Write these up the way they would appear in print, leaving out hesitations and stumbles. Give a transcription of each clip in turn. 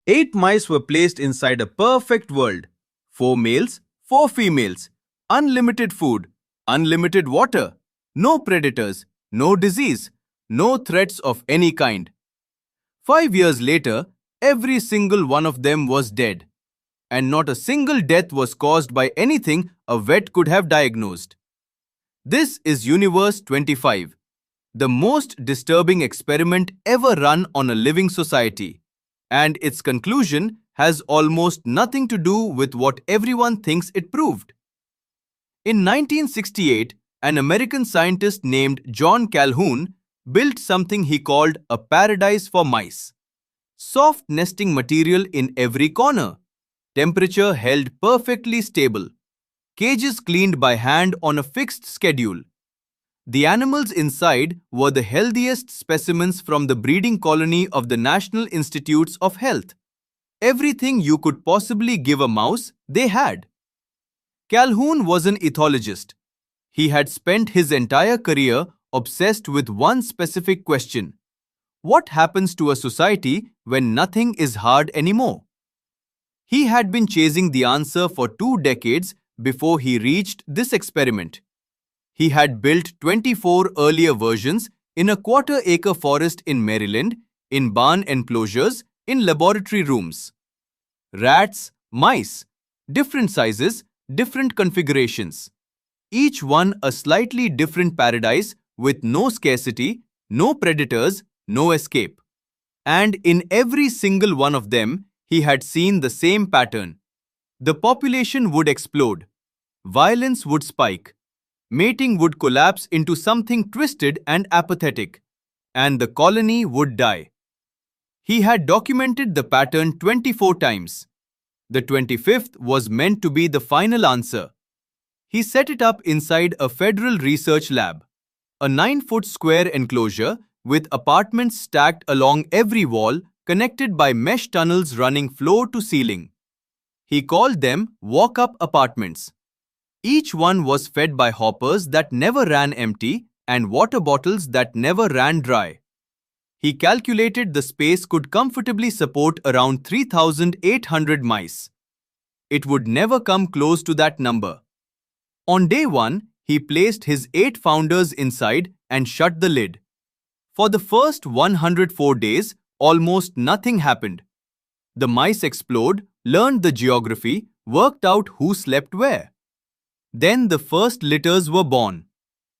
8 mice were placed inside a perfect world. 4 males, 4 females, unlimited food, unlimited water, no predators, no disease, no threats of any kind. 5 years later, every single one of them was dead. And not a single death was caused by anything a vet could have diagnosed. This is Universe 25, the most disturbing experiment ever run on a living society. And its conclusion has almost nothing to do with what everyone thinks it proved. In 1968, an American scientist named John Calhoun built something he called a paradise for mice. Soft nesting material in every corner. Temperature held perfectly stable. Cages cleaned by hand on a fixed schedule. The animals inside were the healthiest specimens from the breeding colony of the National Institutes of Health. Everything you could possibly give a mouse, they had. Calhoun was an ethologist. He had spent his entire career obsessed with one specific question. What happens to a society when nothing is hard anymore? He had been chasing the answer for 2 decades before he reached this experiment. He had built 24 earlier versions in a quarter-acre forest in Maryland, in barn enclosures, in laboratory rooms. Rats, mice, different sizes, different configurations. Each one a slightly different paradise with no scarcity, no predators, no escape. And in every single one of them, he had seen the same pattern. The population would explode. Violence would spike. Mating would collapse into something twisted and apathetic. And the colony would die. He had documented the pattern 24 times. The 25th was meant to be the final answer. He set it up inside a federal research lab, a 9-foot square enclosure with apartments stacked along every wall, connected by mesh tunnels running floor to ceiling. He called them walk-up apartments. Each one was fed by hoppers that never ran empty and water bottles that never ran dry. He calculated the space could comfortably support around 3,800 mice. It would never come close to that number. On day 1, he placed his 8 founders inside and shut the lid. For the first 104 days, almost nothing happened. The mice explored, learned the geography, worked out who slept where. Then the first litters were born.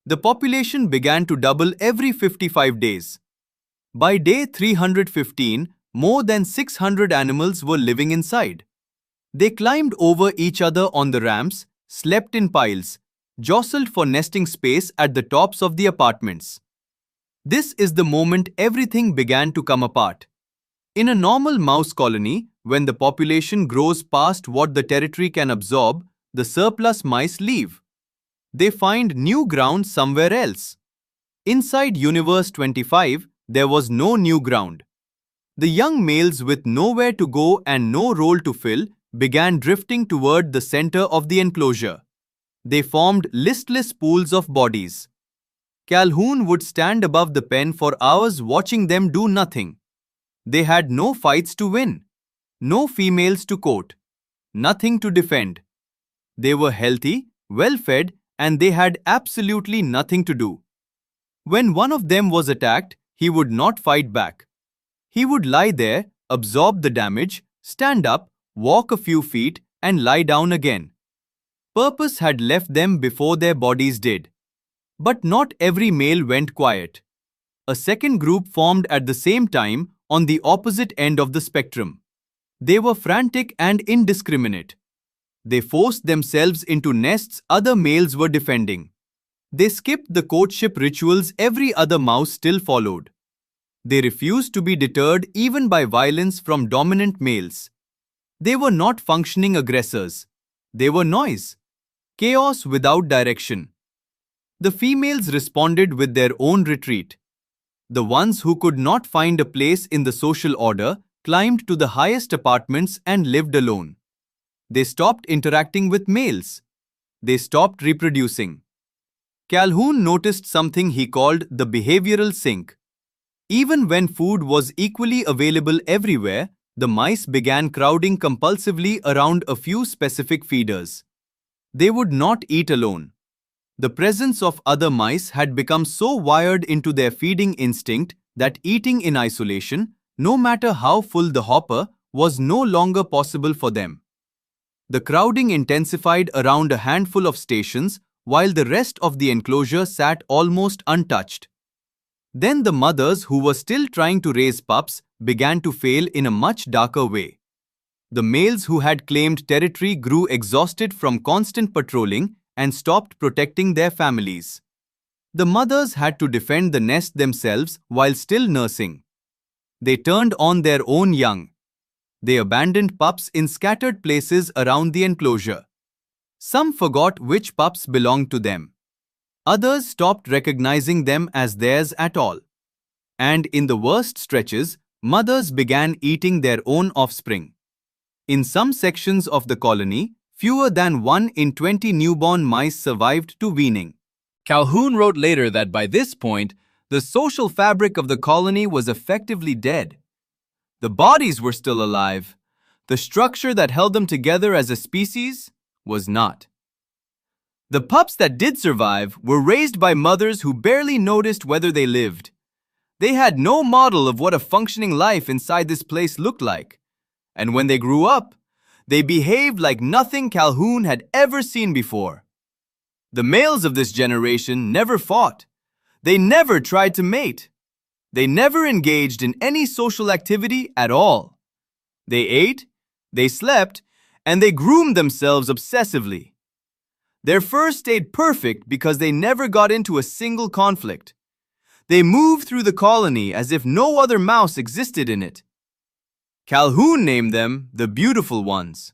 The population began to double every 55 days. By day 315, more than 600 animals were living inside. They climbed over each other on the ramps, slept in piles, jostled for nesting space at the tops of the apartments. This is the moment everything began to come apart. In a normal mouse colony, when the population grows past what the territory can absorb, the surplus mice leave. They find new ground somewhere else. Inside Universe 25, there was no new ground. The young males with nowhere to go and no role to fill began drifting toward the center of the enclosure. They formed listless pools of bodies. Calhoun would stand above the pen for hours watching them do nothing. They had no fights to win, no females to court, nothing to defend. They were healthy, well-fed, and they had absolutely nothing to do. When one of them was attacked, he would not fight back. He would lie there, absorb the damage, stand up, walk a few feet, and lie down again. Purpose had left them before their bodies did. But not every male went quiet. A second group formed at the same time on the opposite end of the spectrum. They were frantic and indiscriminate. They forced themselves into nests other males were defending. They skipped the courtship rituals every other mouse still followed. They refused to be deterred even by violence from dominant males. They were not functioning aggressors. They were noise. Chaos without direction. The females responded with their own retreat. The ones who could not find a place in the social order climbed to the highest apartments and lived alone. They stopped interacting with males. They stopped reproducing. Calhoun noticed something he called the behavioral sink. Even when food was equally available everywhere, the mice began crowding compulsively around a few specific feeders. They would not eat alone. The presence of other mice had become so wired into their feeding instinct that eating in isolation, no matter how full the hopper, was no longer possible for them. The crowding intensified around a handful of stations while the rest of the enclosure sat almost untouched. Then the mothers who were still trying to raise pups began to fail in a much darker way. The males who had claimed territory grew exhausted from constant patrolling and stopped protecting their families. The mothers had to defend the nest themselves while still nursing. They turned on their own young. They abandoned pups in scattered places around the enclosure. Some forgot which pups belonged to them. Others stopped recognizing them as theirs at all. And in the worst stretches, mothers began eating their own offspring. In some sections of the colony, fewer than 1 in 20 newborn mice survived to weaning. Calhoun wrote later that by this point, the social fabric of the colony was effectively dead. The bodies were still alive. The structure that held them together as a species was not. The pups that did survive were raised by mothers who barely noticed whether they lived. They had no model of what a functioning life inside this place looked like. And when they grew up, they behaved like nothing Calhoun had ever seen before. The males of this generation never fought. They never tried to mate. They never engaged in any social activity at all. They ate, they slept, and they groomed themselves obsessively. Their fur stayed perfect because they never got into a single conflict. They moved through the colony as if no other mouse existed in it. Calhoun named them the beautiful ones.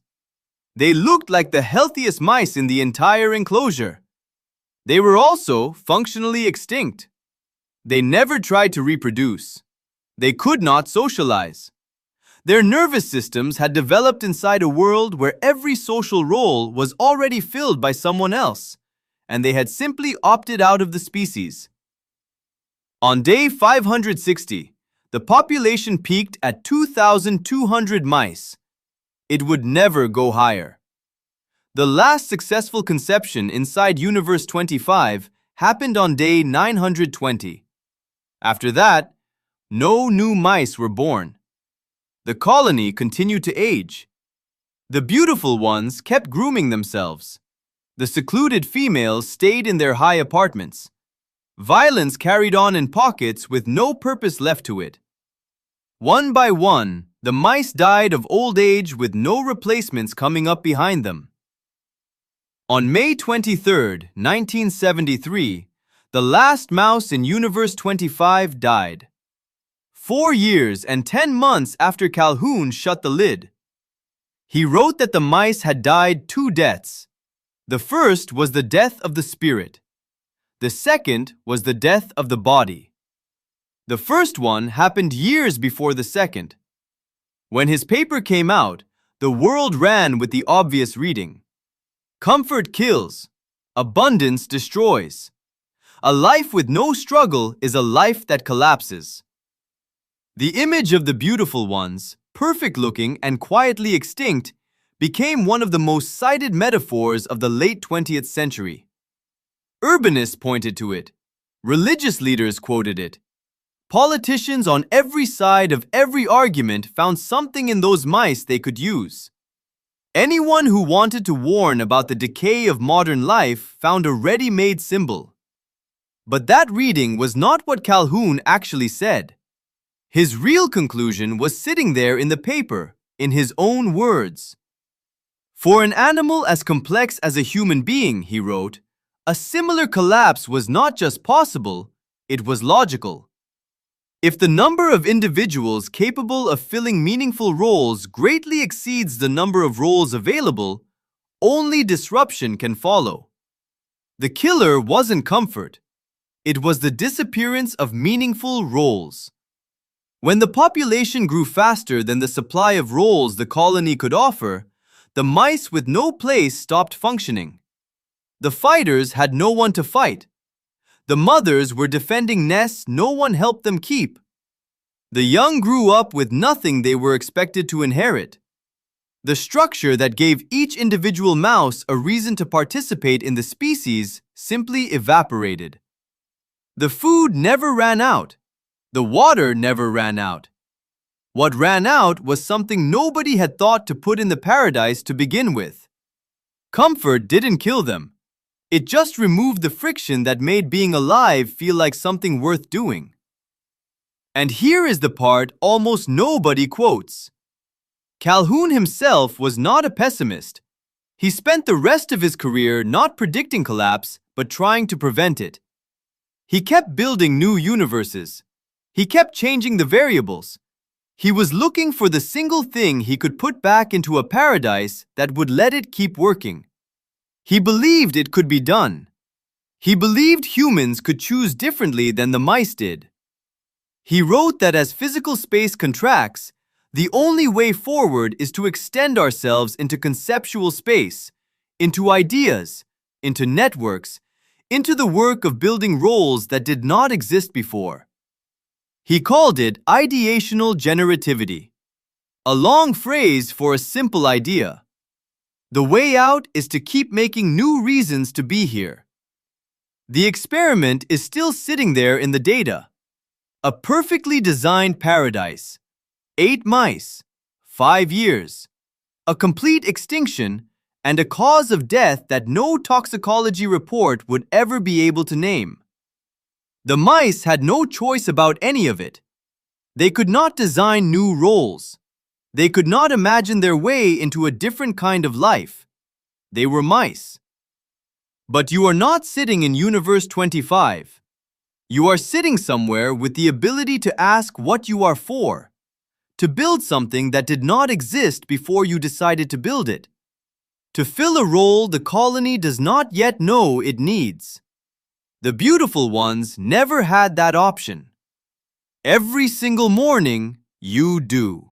They looked like the healthiest mice in the entire enclosure. They were also functionally extinct. They never tried to reproduce. They could not socialize. Their nervous systems had developed inside a world where every social role was already filled by someone else, and they had simply opted out of the species. On day 560, the population peaked at 2,200 mice. It would never go higher. The last successful conception inside Universe 25 happened on day 920. After that, no new mice were born. The colony continued to age. The beautiful ones kept grooming themselves. The secluded females stayed in their high apartments. Violence carried on in pockets with no purpose left to it. One by one, the mice died of old age with no replacements coming up behind them. On May 23, 1973, the last mouse in Universe 25 died. 4 years and 10 months after Calhoun shut the lid. He wrote that the mice had died 2 deaths. The first was the death of the spirit. The second was the death of the body. The first one happened years before the second. When his paper came out, the world ran with the obvious reading. Comfort kills. Abundance destroys. A life with no struggle is a life that collapses. The image of the beautiful ones, perfect-looking and quietly extinct, became one of the most cited metaphors of the late 20th century. Urbanists pointed to it. Religious leaders quoted it. Politicians on every side of every argument found something in those mice they could use. Anyone who wanted to warn about the decay of modern life found a ready-made symbol. But that reading was not what Calhoun actually said. His real conclusion was sitting there in the paper, in his own words. For an animal as complex as a human being, he wrote, a similar collapse was not just possible, it was logical. If the number of individuals capable of filling meaningful roles greatly exceeds the number of roles available, only disruption can follow. The killer wasn't comfort. It was the disappearance of meaningful roles. When the population grew faster than the supply of roles the colony could offer, the mice with no place stopped functioning. The fighters had no one to fight. The mothers were defending nests no one helped them keep. The young grew up with nothing they were expected to inherit. The structure that gave each individual mouse a reason to participate in the species simply evaporated. The food never ran out. The water never ran out. What ran out was something nobody had thought to put in the paradise to begin with. Comfort didn't kill them. It just removed the friction that made being alive feel like something worth doing. And here is the part almost nobody quotes. Calhoun himself was not a pessimist. He spent the rest of his career not predicting collapse, but trying to prevent it. He kept building new universes. He kept changing the variables. He was looking for the single thing he could put back into a paradise that would let it keep working. He believed it could be done. He believed humans could choose differently than the mice did. He wrote that as physical space contracts, the only way forward is to extend ourselves into conceptual space, into ideas, into networks, into the work of building roles that did not exist before. He called it ideational generativity, a long phrase for a simple idea. The way out is to keep making new reasons to be here. The experiment is still sitting there in the data. A perfectly designed paradise. 8 mice, 5 years, a complete extinction, and a cause of death that no toxicology report would ever be able to name. The mice had no choice about any of it. They could not design new roles. They could not imagine their way into a different kind of life. They were mice. But you are not sitting in Universe 25. You are sitting somewhere with the ability to ask what you are for, to build something that did not exist before you decided to build it, to fill a role the colony does not yet know it needs. The beautiful ones never had that option. Every single morning, you do.